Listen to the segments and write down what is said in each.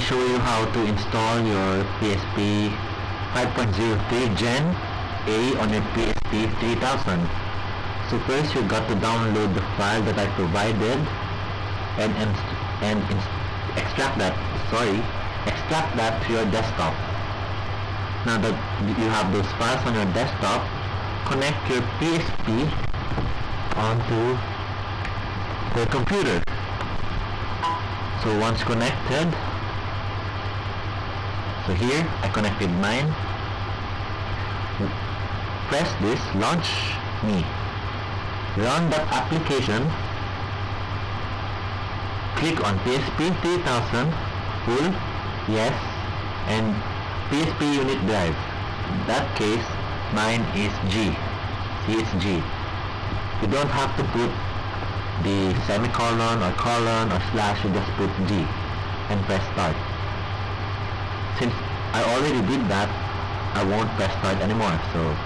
show you how to install your PSP 5.03 Gen A on your PSP 3000. So first you got to download the file that I provided and extract that to your desktop. Now that you have those files on your desktop, connect your PSP onto the computer. So once connected, so here I connected mine. Press this Launch Me. Run that application. Click on PSP 3000 full, yes, and PSP unit drive. In that case, mine is G. See, it's G. You don't have to put the semicolon or colon or slash, you just put G and press start. Since I already did that, I won't press start anymore. So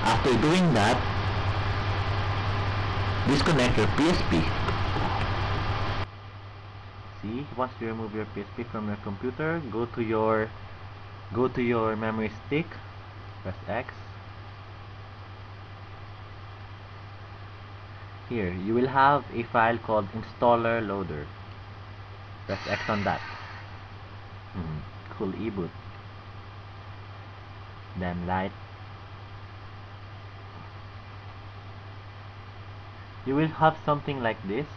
after doing that, disconnect your PSP. See, once you remove your PSP from your computer, go to your memory stick, press X. Here, you will have a file called installer loader. Press X on that. Cool eBoot. Then light. You will have something like this.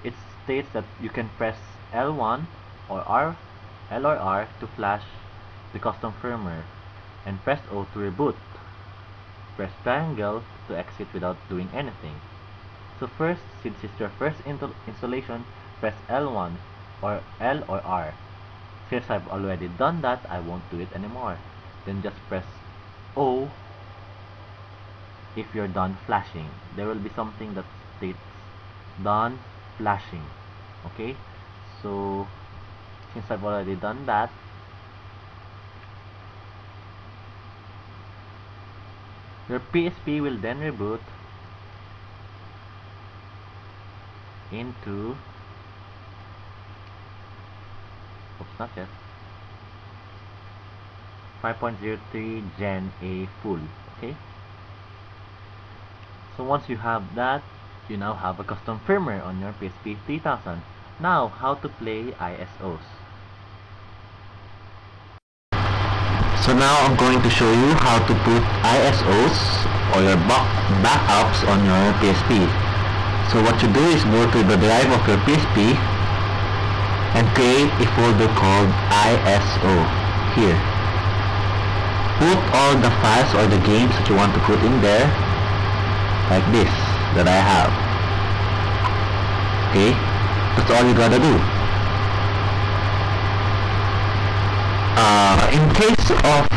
It states that you can press L1 or L or R to flash the custom firmware, and press O to reboot. Press triangle to exit without doing anything. So first, since it's your first installation, press L1 or L or R. Since I've already done that, I won't do it anymore. Then just press O if you're done flashing. There will be something that states done flashing. Okay, so since I've already done that, your PSP will then reboot into, oops, not yet, 5.03 Gen A full. Okay, so once you have that, you now have a custom firmware on your PSP 3000. Now, how to play ISOs. So now I'm going to show you how to put ISOs or your backups on your PSP. So what you do is go to the drive of your PSP and create a folder called ISO. Here, put all the files or the games that you want to put in there, like this that I have. Okay, that's all you gotta do. In case of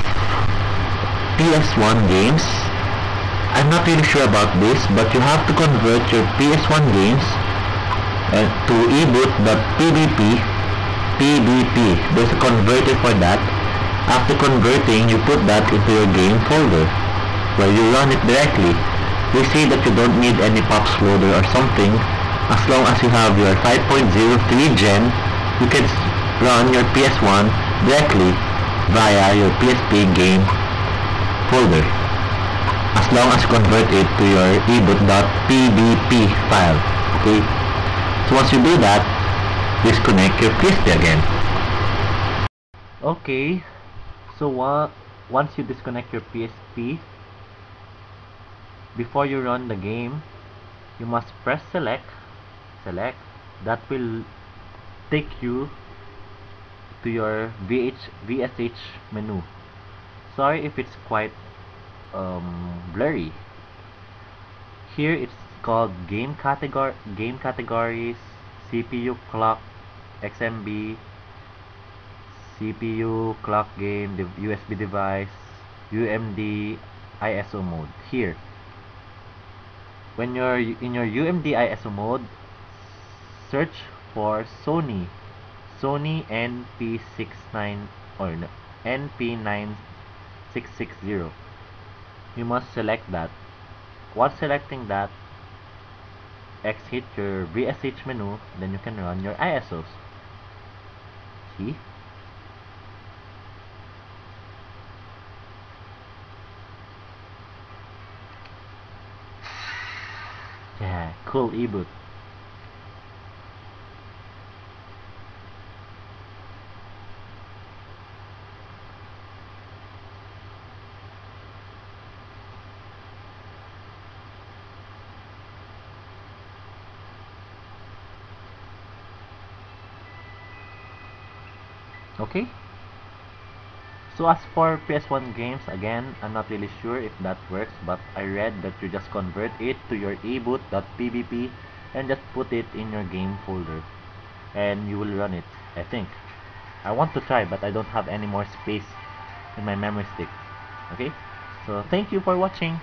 PS1 games, I'm not really sure about this, but you have to convert your PS1 games to eboot.pbp. There's a converter for that. After converting, you put that into your game folder where you run it directly. They say that you don't need any POPs loader or something. As long as you have your 5.03 Gen, you can run your PS1 directly via your PSP game folder, as long as you convert it to your eboot.pbp file. Okay, so once you do that, disconnect your PSP again. Okay, so once you disconnect your PSP, before you run the game, you must press select. That will take you to your VSH menu. Sorry if it's quite blurry. Here it's called game categories, CPU clock, XMB, CPU clock game, the USB device, UMD, ISO mode. Here, when you're in your UMD ISO mode, search for Sony NP69 or NP9660. You must select that. Once selecting that, exit your VSH menu, then you can run your ISOs. see. Yeah, cool e-boot. Okay. So as for PS1 games, again, I'm not really sure if that works, but I read that you just convert it to your eboot.pbp and just put it in your game folder and you will run it, I think. I want to try, but I don't have any more space in my memory stick. Okay? So thank you for watching.